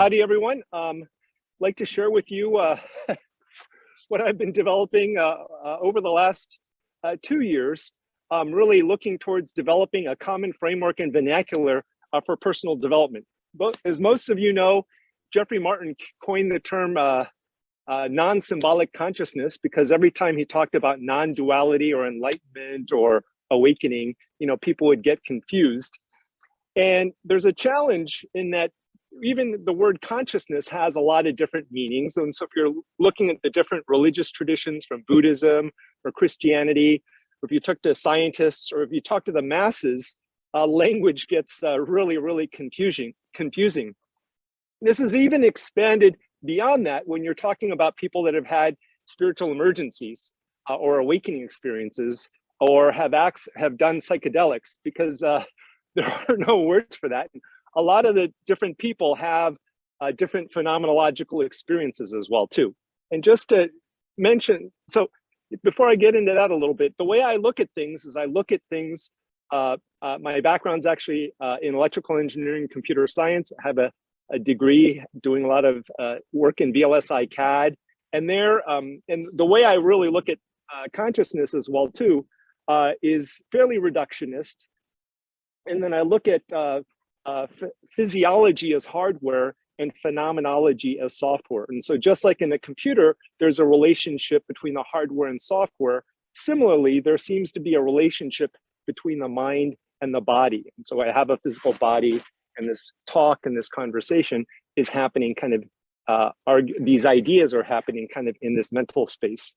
Howdy, everyone. Like to share with you what I've been developing over the last 2 years. Really looking towards developing a common framework and vernacular for personal development. But as most of you know, Jeffrey Martin coined the term non-symbolic consciousness, because every time he talked about non-duality or enlightenment or awakening, people would get confused. And there's a challenge in that even the word consciousness has a lot of different meanings. And so if you're looking at the different religious traditions from Buddhism or Christianity, or if you talk to scientists or if you talk to the masses, language gets really confusing. This is even expanded beyond that when you're talking about people that have had spiritual emergencies or awakening experiences, or have done psychedelics, because there are no words for that. A lot of the different people have different phenomenological experiences as well too. And just to mention, so before I get into that a little bit, the way I look at things is I look at things, my background's actually in electrical engineering, computer science. I have a degree doing a lot of work in VLSI CAD. And and the way I really look at consciousness as well too is fairly reductionist. And then I look at physiology as hardware and phenomenology as software. And so just like in a computer, there's a relationship between the hardware and software. Similarly, there seems to be a relationship between the mind and the body. And so I have a physical body, and this talk and this conversation is happening kind of, these ideas are happening kind of in this mental space.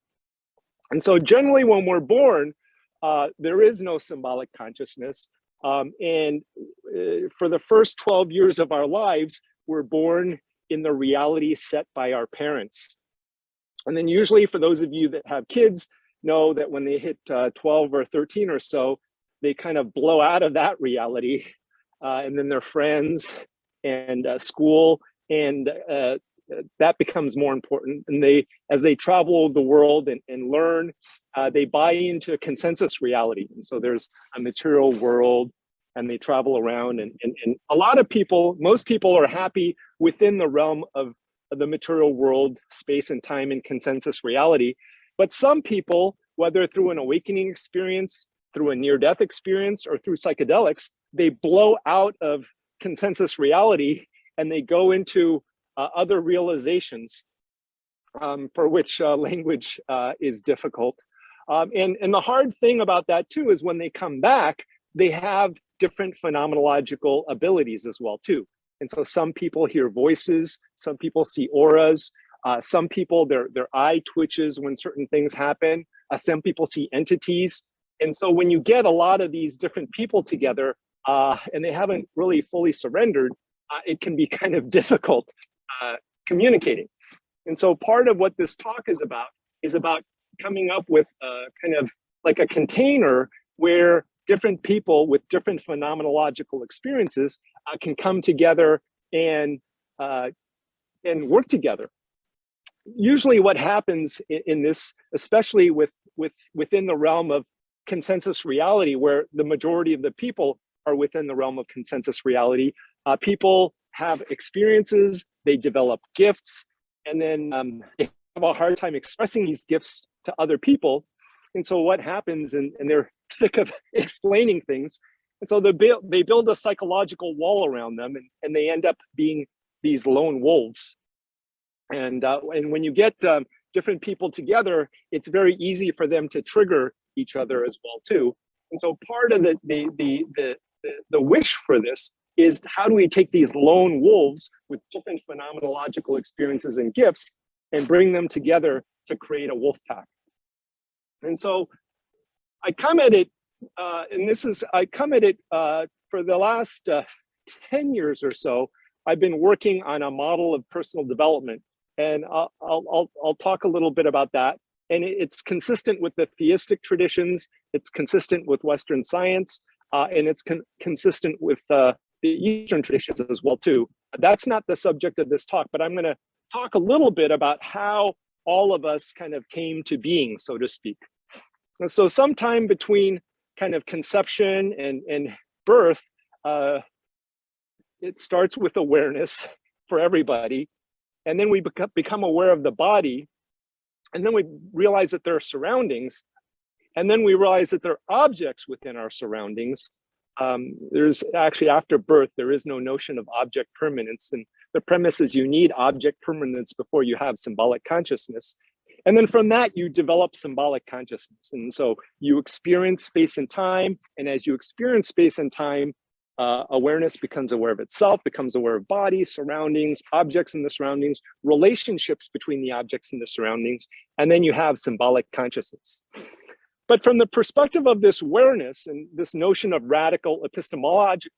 And so generally when we're born, there is no symbolic consciousness. And for the first 12 years of our lives, we're born in the reality set by our parents. And then usually for those of you that have kids know that when they hit 12 or 13 or so, they kind of blow out of that reality. And then their friends and school, and that becomes more important. And as they travel the world and learn, they buy into a consensus reality. And so there's a material world, and they travel around, and a lot of people, most people are happy within the realm of the material world, space and time and consensus reality. But some people, whether through an awakening experience, through a near-death experience, or through psychedelics, they blow out of consensus reality and they go into other realizations for which language is difficult. And the hard thing about that too is when they come back, they have different phenomenological abilities as well too. And so some people hear voices, some people see auras, some people, their eye twitches when certain things happen, some people see entities. And so when you get a lot of these different people together and they haven't really fully surrendered, it can be kind of difficult communicating. And so part of what this talk is about coming up with kind of like a container where different people with different phenomenological experiences can come together and work together. Usually what happens in this, especially within the realm of consensus reality, where the majority of the people are within the realm of consensus reality, people have experiences, they develop gifts, and then they have a hard time expressing these gifts to other people. And so what happens, and they're sick of explaining things, and so they build a psychological wall around them, and they end up being these lone wolves. And when you get different people together, it's very easy for them to trigger each other as well too. And so part of the wish for this is, how do we take these lone wolves with different phenomenological experiences and gifts and bring them together to create a wolf pack? And so I come at it, for the last 10 years or so. I've been working on a model of personal development, and I'll talk a little bit about that. And it's consistent with the theistic traditions, it's consistent with Western science, and it's consistent with the Eastern traditions as well too. That's not the subject of this talk, but I'm going to talk a little bit about how all of us kind of came to being, so to speak. And so sometime between kind of conception and birth, it starts with awareness for everybody. And then we become aware of the body. And then we realize that there are surroundings. And then we realize that there are objects within our surroundings. There's actually, after birth, there is no notion of object permanence. And the premise is you need object permanence before you have symbolic consciousness. And then from that, you develop symbolic consciousness. And so you experience space and time. And as you experience space and time, awareness becomes aware of itself, becomes aware of body, surroundings, objects in the surroundings, relationships between the objects in the surroundings, and then you have symbolic consciousness. But from the perspective of this awareness and this notion of radical epistemology,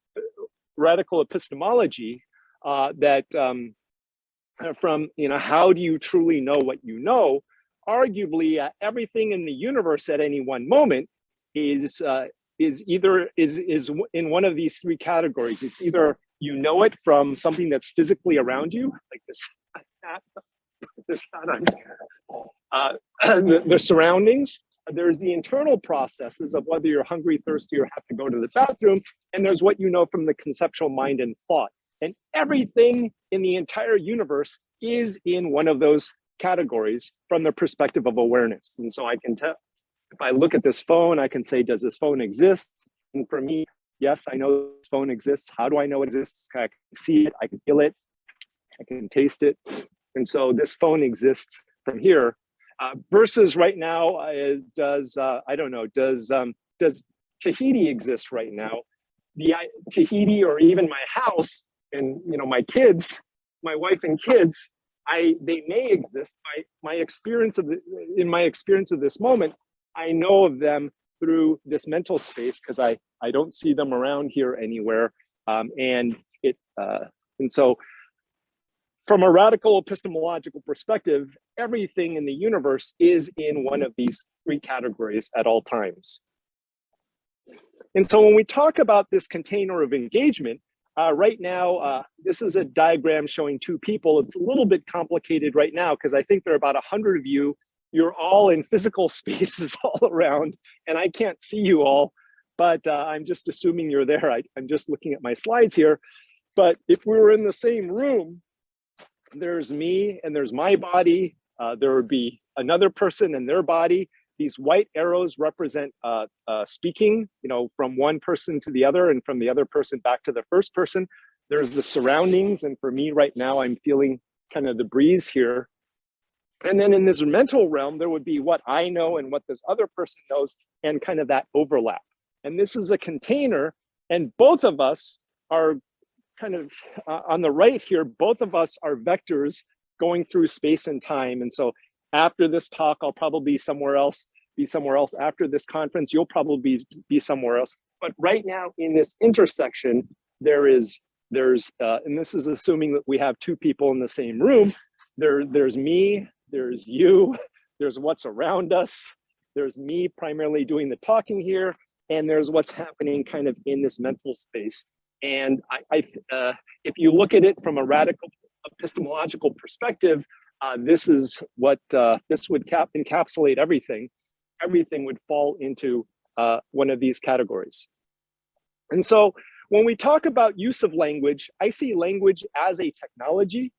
from, how do you truly know what you know? Arguably, everything in the universe at any one moment is in one of these three categories. It's either you know it from something that's physically around you, like this hat on, the surroundings. There's the internal processes of whether you're hungry, thirsty, or have to go to the bathroom, and there's what you know from the conceptual mind and thought. And everything in the entire universe is in one of those categories from the perspective of awareness. And so I can tell, if I look at this phone, I can say, does this phone exist? And for me, yes, I know this phone exists. How do I know it exists? I can see it, I can feel it, I can taste it. And so this phone exists from here. Versus right now, does Tahiti exist right now? Tahiti, or even my house and my kids, my wife and kids, they may exist. In my experience of this moment, I know of them through this mental space because I don't see them around here anywhere, and so from a radical epistemological perspective, everything in the universe is in one of these three categories at all times. And so when we talk about this container of engagement, right now, this is a diagram showing two people. It's a little bit complicated right now because I think there are about 100 of you. You're all in physical spaces all around, and I can't see you all, but I'm just assuming you're there. I'm just looking at my slides here. But if we were in the same room, there's me and there's my body. There would be another person and their body. These white arrows represent speaking, from one person to the other and from the other person back to the first person. There's the surroundings. And for me right now, I'm feeling kind of the breeze here. And then in this mental realm, there would be what I know and what this other person knows and kind of that overlap. And this is a container, and both of us are kind of on the right here, both of us are vectors going through space and time. And so after this talk, I'll probably be somewhere else. After this conference, you'll probably be somewhere else. But right now in this intersection, there's and this is assuming that we have two people in the same room. There's me, there's you, there's what's around us, there's me primarily doing the talking here, and there's what's happening kind of in this mental space. And if you look at it from a radical epistemological perspective, this is what this would encapsulate everything. Everything would fall into one of these categories. And so when we talk about use of language, I see language as a technology.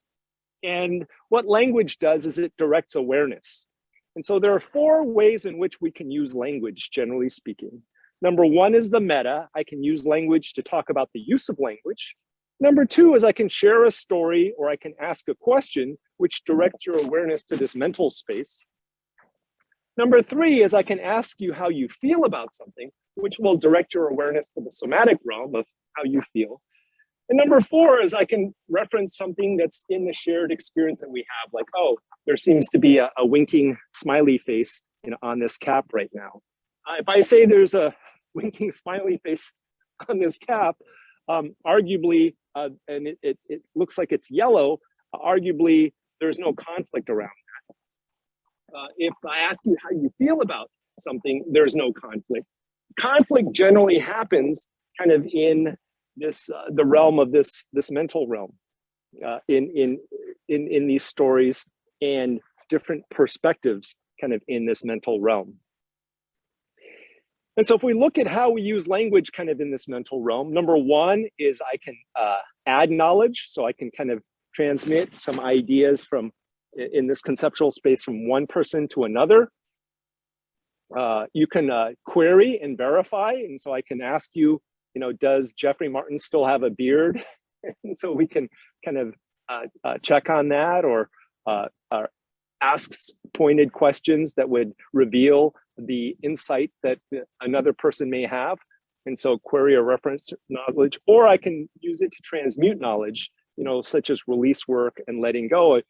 And what language does is it directs awareness. And so there are four ways in which we can use language, generally speaking. Number one is the meta. I can use language to talk about the use of language. Number two is I can share a story or I can ask a question, which directs your awareness to this mental space. Number three is I can ask you how you feel about something, which will direct your awareness to the somatic realm of how you feel. And number four is I can reference something that's in the shared experience that we have, like, oh, there seems to be a winking smiley face on this cap right now. If I say there's a winking smiley face on this cap, arguably, and it looks like it's yellow, arguably there's no conflict around that. If I ask you how you feel about something, there's no conflict. Conflict generally happens kind of in this the realm of this mental realm, in these stories and different perspectives kind of in this mental realm. And so if we look at how we use language kind of in this mental realm, number one is I can add knowledge. So I can kind of transmit some ideas from, in this conceptual space, from one person to another. You can query and verify. And so I can ask you, does Jeffrey Martin still have a beard? And so we can kind of check on that, or asks pointed questions that would reveal the insight that another person may have. And so query or reference knowledge, or I can use it to transmute knowledge, such as release work and letting go,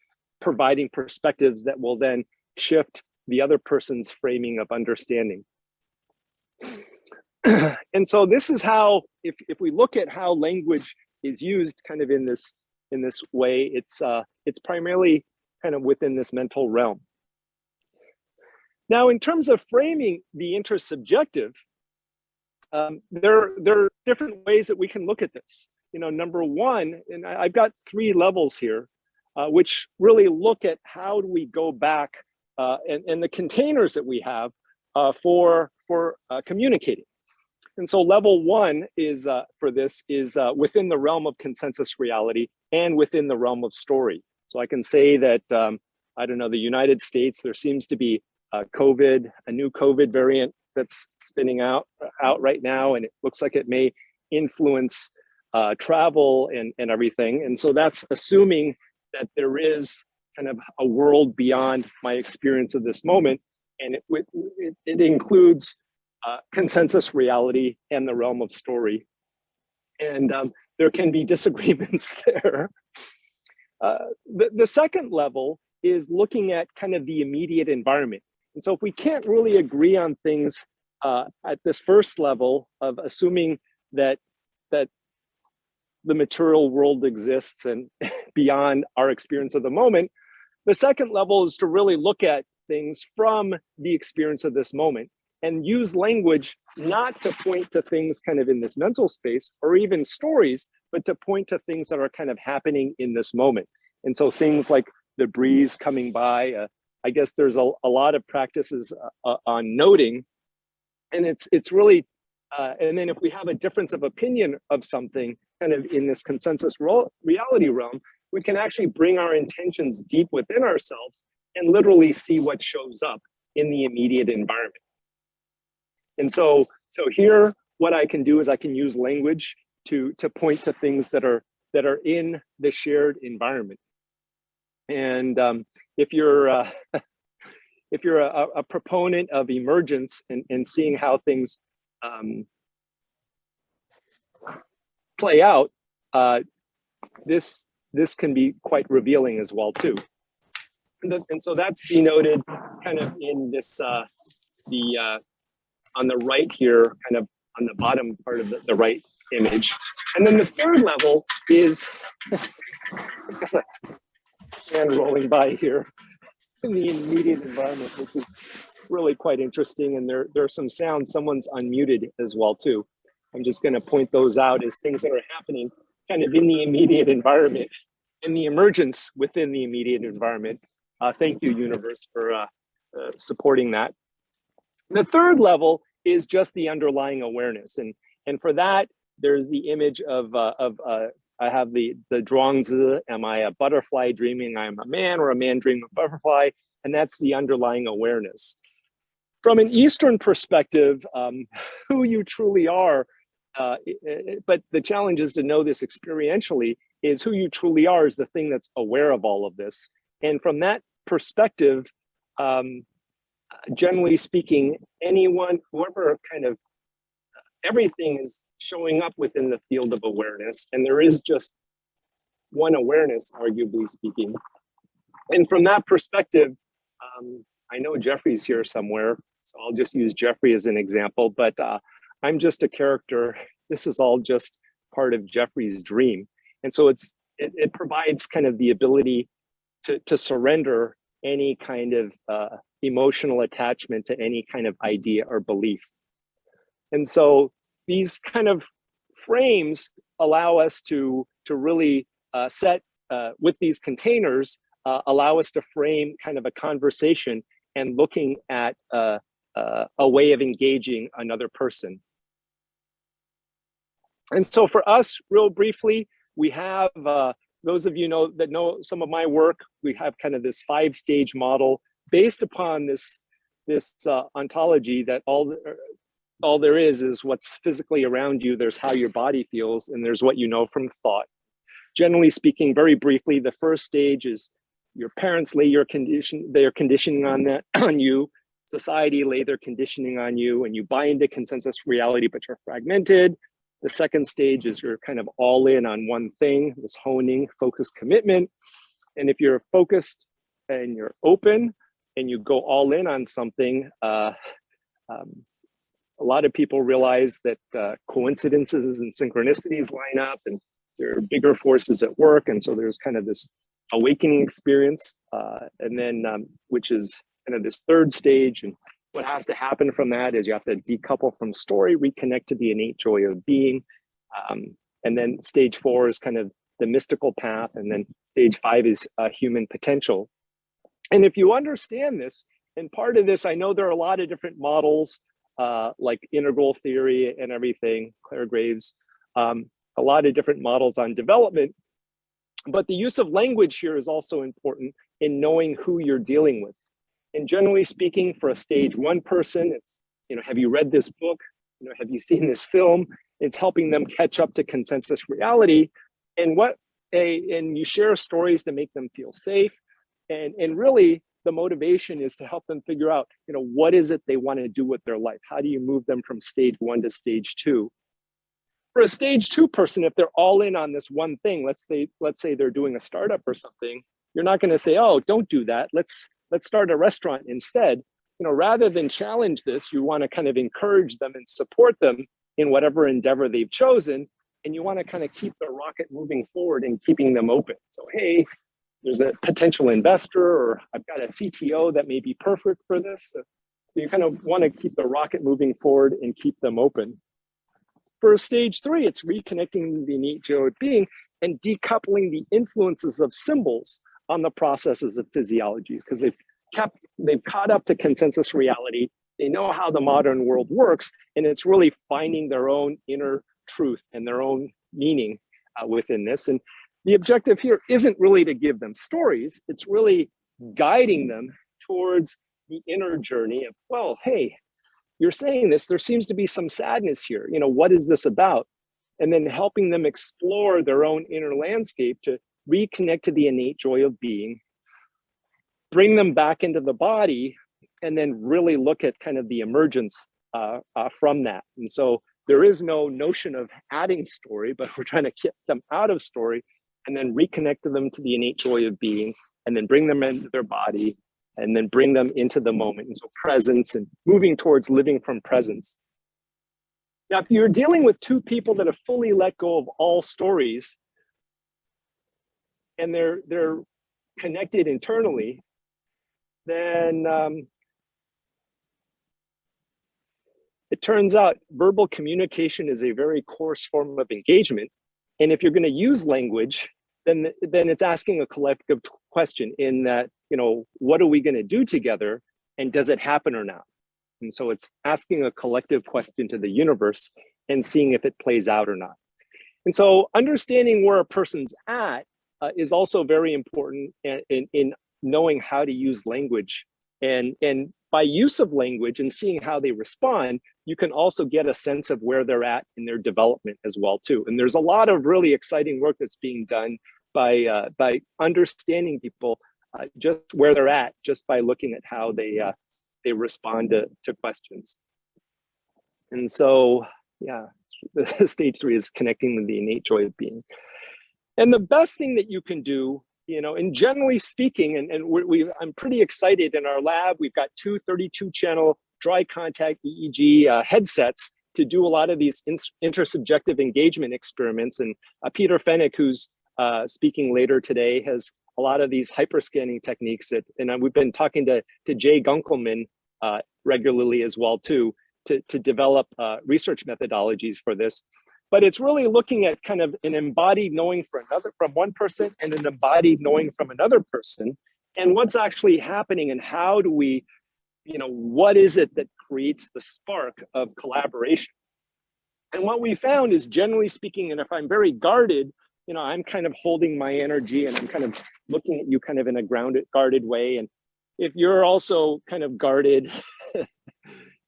providing perspectives that will then shift the other person's framing of understanding. And so this is how, if we look at how language is used kind of in this way, it's primarily kind of within this mental realm. Now, in terms of framing the intersubjective, there are different ways that we can look at this. Number one, and I've got 3 levels here, which really look at how do we go back and the containers that we have for communicating. And so level 1 is for this is within the realm of consensus reality and within the realm of story. So I can say that, I don't know, the United States, there seems to be a new COVID variant that's spinning out right now, and it looks like it may influence travel and everything. And so that's assuming that there is kind of a world beyond my experience of this moment, and it includes consensus reality and the realm of story. And there can be disagreements there. The second level is looking at kind of the immediate environment. And so if we can't really agree on things at this first level of assuming that the material world exists and beyond our experience of the moment, the second level is to really look at things from the experience of this moment and use language not to point to things kind of in this mental space or even stories, but to point to things that are kind of happening in this moment. And so things like the breeze coming by, I guess there's a lot of practices on noting, and it's really, and then if we have a difference of opinion of something kind of in this consensus reality realm, we can actually bring our intentions deep within ourselves and literally see what shows up in the immediate environment. And so here, what I can do is I can use language to point to things that are in the shared environment. And if you're a proponent of emergence and seeing how things play out, this can be quite revealing as well too. And so that's denoted kind of in this on the right here, kind of on the bottom part of the right image. And then the third level is and rolling by here in the immediate environment, which is really quite interesting. And there are some sounds, someone's unmuted as well too. I'm just going to point those out as things that are happening kind of in the immediate environment and the emergence within the immediate environment. Thank you, universe, for supporting that. The third level is just the underlying awareness. And for that, there's the image of I have the Zhuangzi, am I a butterfly dreaming I'm a man, or a man dreaming a butterfly? And that's the underlying awareness. From an Eastern perspective, who you truly are, but the challenge is to know this experientially, is who you truly are is the thing that's aware of all of this. And from that perspective, generally speaking, anyone, whoever kind of, everything is showing up within the field of awareness, and there is just one awareness, arguably speaking. And from that perspective, I know Jeffrey's here somewhere, so I'll just use Jeffrey as an example, but I'm just a character. This is all just part of Jeffrey's dream. And so it provides kind of the ability to surrender any kind of emotional attachment to any kind of idea or belief. And so these kind of frames allow us to really set with these containers, allow us to frame kind of a conversation and looking at a way of engaging another person. And so for us, real briefly, we have those of you that know some of my work, we have kind of this 5-stage model based upon this ontology, that all there is what's physically around you. There's how your body feels, and there's what you know from thought. Generally speaking, very briefly, the first stage is your parents lay their conditioning on you. Society lay their conditioning on you, and you buy into consensus reality, but you're fragmented. The second stage is you're kind of all in on one thing, this honing, focused commitment. And if you're focused and you're open and you go all in on something, a lot of people realize that coincidences and synchronicities line up, and there are bigger forces at work. And so there's kind of this awakening experience, and then which is kind of this third stage. And what has to happen from that is you have to decouple from story, reconnect to the innate joy of being. And then stage 4 is kind of the mystical path. And then stage 5 is human potential. And if you understand this, and part of this, I know there are a lot of different models, like integral theory and everything, Claire Graves, a lot of different models on development. But the use of language here is also important in knowing who you're dealing with. And generally speaking, for a stage 1 person, it's, have you read this book? Have you seen this film? It's helping them catch up to consensus reality. And and you share stories to make them feel safe. And really, the motivation is to help them figure out, what is it they want to do with their life? How do you move them from stage 1 to stage 2? For a stage 2 person, if they're all in on this one thing, let's say they're doing a startup or something, you're not going to say, oh, don't do that. Let's start a restaurant instead. Rather than challenge this, you want to kind of encourage them and support them in whatever endeavor they've chosen. And you want to kind of keep the rocket moving forward and keeping them open. So, hey, there's a potential investor, or I've got a CTO that may be perfect for this. So you kind of want to keep the rocket moving forward and keep them open. For stage 3, it's reconnecting the innate joy of being and decoupling the influences of symbols on the processes of physiology, because they've caught up to consensus reality. They know how the modern world works, and it's really finding their own inner truth and their own meaning within this. And the objective here isn't really to give them stories. It's really guiding them towards the inner journey of, well, hey, you're saying this, there seems to be some sadness here. What is this about? And then helping them explore their own inner landscape to reconnect to the innate joy of being, bring them back into the body, and then really look at kind of the emergence from that. And so there is no notion of adding story, but we're trying to get them out of story and then reconnect them to the innate joy of being, and then bring them into their body, and then bring them into the moment. And so presence, and moving towards living from presence. Now, if you're dealing with 2 people that have fully let go of all stories, and they're connected internally, then it turns out verbal communication is a very coarse form of engagement. And if you're going to use language, then it's asking a collective question in that, what are we going to do together, and does it happen or not? And so it's asking a collective question to the universe and seeing if it plays out or not. And so understanding where a person's at is also very important in knowing how to use language. And by use of language and seeing how they respond, you can also get a sense of where they're at in their development as well too. And there's a lot of really exciting work that's being done by understanding people just where they're at, just by looking at how they respond to questions. And so, yeah, stage 3 is connecting with the innate joy of being. And the best thing that you can do, and generally speaking, and I'm pretty excited in our lab, we've got 2 32-channel dry contact EEG headsets to do a lot of these intersubjective engagement experiments. And Peter Fennick, who's speaking later today, has a lot of these hyperscanning techniques and we've been talking to Jay Gunkelman regularly as well too, to develop research methodologies for this. But it's really looking at kind of an embodied knowing from one person and an embodied knowing from another person, and what's actually happening, and how do we, what is it that creates the spark of collaboration? And what we found is, generally speaking, and if I'm very guarded, I'm kind of holding my energy and I'm kind of looking at you kind of in a guarded way. And if you're also kind of guarded,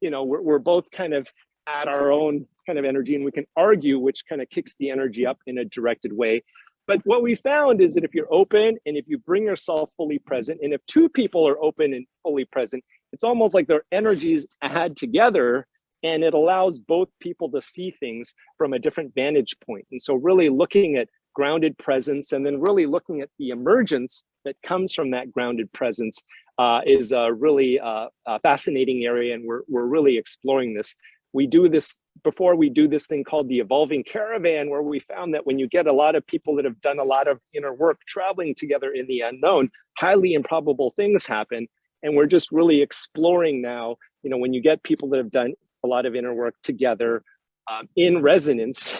we're both kind of at our own kind of energy, and we can argue, which kind of kicks the energy up in a directed way. But what we found is that if you're open and if you bring yourself fully present, and if two people are open and fully present, it's almost like their energies add together, and it allows both people to see things from a different vantage point. And so really looking at grounded presence and then really looking at the emergence that comes from that grounded presence is a really fascinating area, and we're really exploring this. We do this before we do this thing called the evolving caravan, where we found that when you get a lot of people that have done a lot of inner work traveling together in the unknown, highly improbable things happen. And we're just really exploring now, when you get people that have done a lot of inner work together in resonance,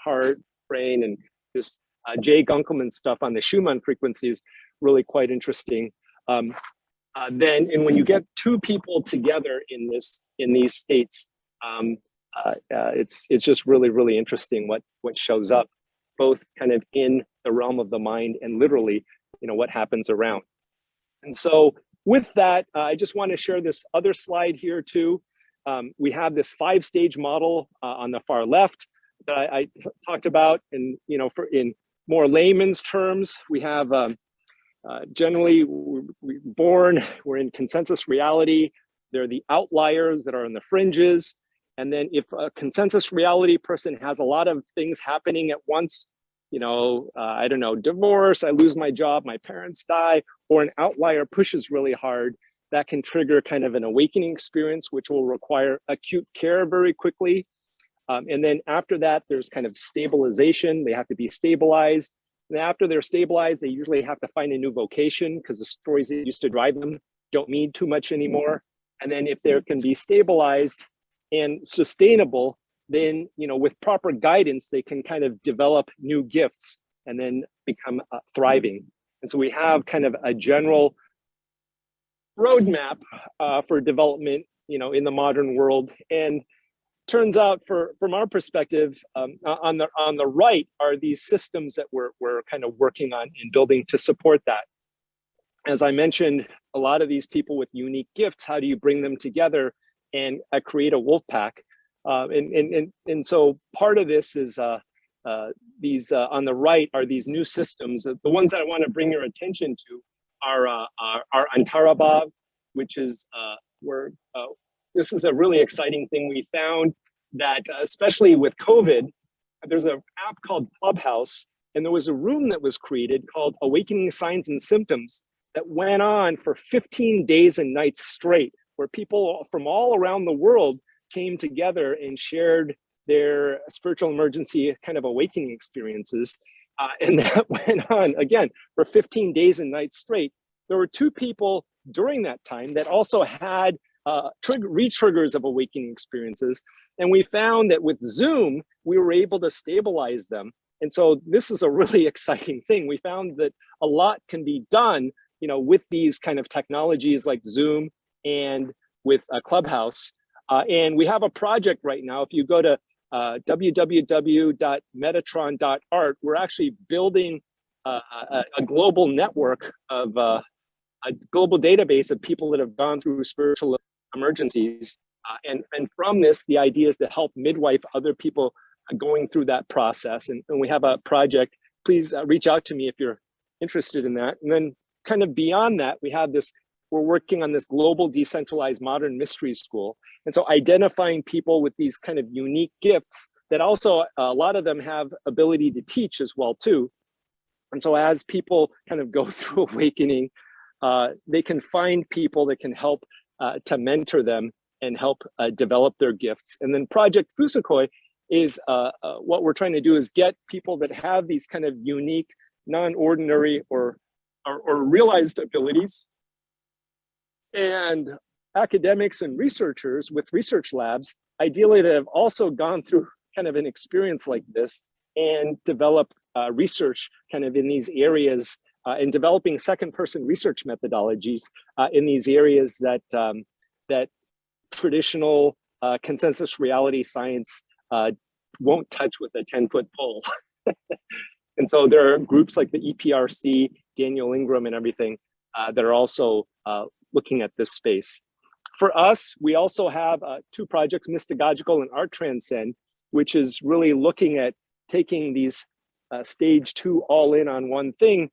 heart, brain, and this Jay Gunkelman stuff on the Schumann frequency is really quite interesting. Then, and when you get two people together in these states, it's just really, really interesting what shows up, both kind of in the realm of the mind and literally, what happens around. And so with that, I just want to share this other slide here too. We have this 5-stage model on the far left that I talked about, and for in more layman's terms, we have generally we're in consensus reality. They're the outliers that are on the fringes. And then if a consensus reality person has a lot of things happening at once, I don't know, divorce, I lose my job, my parents die, or an outlier pushes really hard, that can trigger kind of an awakening experience, which will require acute care very quickly. And then after that, there's kind of stabilization. They have to be stabilized. And after they're stabilized, they usually have to find a new vocation because the stories that used to drive them don't mean too much anymore. And then if they can be stabilized and sustainable, then, with proper guidance, they can kind of develop new gifts and then become thriving. And so we have kind of a general roadmap for development, in the modern world. And turns out, from our perspective, on the right are these systems that we're kind of working on and building to support that. As I mentioned, a lot of these people with unique gifts, how do you bring them together and create a wolf pack? And so part of this is these on the right are these new systems. The ones that I want to bring your attention to are Antarabhav, which is this is a really exciting thing. We found that especially with COVID, there's an app called Clubhouse, and there was a room that was created called Awakening Signs and Symptoms that went on for 15 days and nights straight, where people from all around the world came together and shared their spiritual emergency kind of awakening experiences. And that went on again for 15 days and nights straight. There were 2 people during that time that also had re-triggers of awakening experiences. And we found that with Zoom, we were able to stabilize them. And so this is a really exciting thing. We found that a lot can be done, with these kind of technologies like Zoom and with Clubhouse. And we have a project right now. If you go to www.metatron.art, we're actually building a global network of a global database of people that have gone through spiritual emergencies. And from this, the idea is to help midwife other people going through that process. And we have a project. Please reach out to me if you're interested in that. And then kind of beyond that, we're working on this global decentralized modern mystery school. And so identifying people with these kind of unique gifts that also a lot of them have ability to teach as well too. And so as people kind of go through awakening, they can find people that can help to mentor them and help develop their gifts. And then Project Fusukoi is what we're trying to do is get people that have these kind of unique, non-ordinary or realized abilities, and academics and researchers with research labs, ideally that have also gone through kind of an experience like this and develop research kind of in these areas and developing second-person research methodologies in these areas that traditional consensus reality science won't touch with a 10-foot pole. And so there are groups like the EPRC, Daniel Ingram and everything that are also looking at this space. For us, we also have two projects, Mystagogical and Art Transcend, which is really looking at taking these stage 2 all in on one thing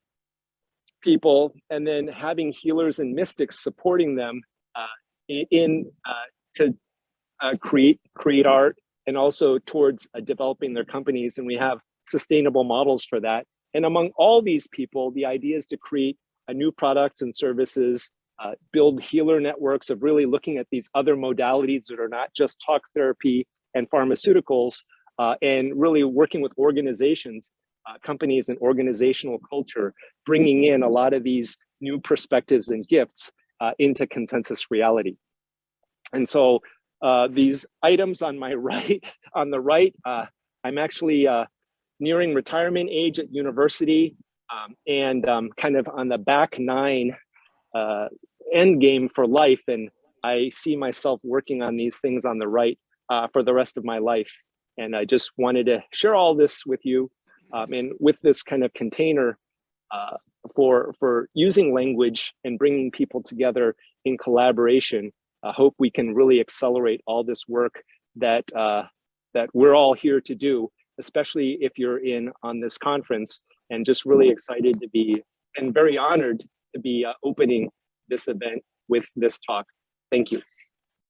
people, and then having healers and mystics supporting them to create art, and also towards developing their companies. And we have sustainable models for that. And among all these people, the idea is to create new products and services, build healer networks of really looking at these other modalities that are not just talk therapy and pharmaceuticals, and really working with organizations, companies and organizational culture, bringing in a lot of these new perspectives and gifts into consensus reality. And so these items on my right, on the right, I'm actually nearing retirement age at university, and kind of on the back 9 end game for life. And I see myself working on these things on the right for the rest of my life. And I just wanted to share all this with you, and with this kind of container for using language and bringing people together in collaboration. I hope we can really accelerate all this work that that we're all here to do, especially if you're in on this conference, and just really excited to be, and very honored to be opening this event with this talk. Thank you.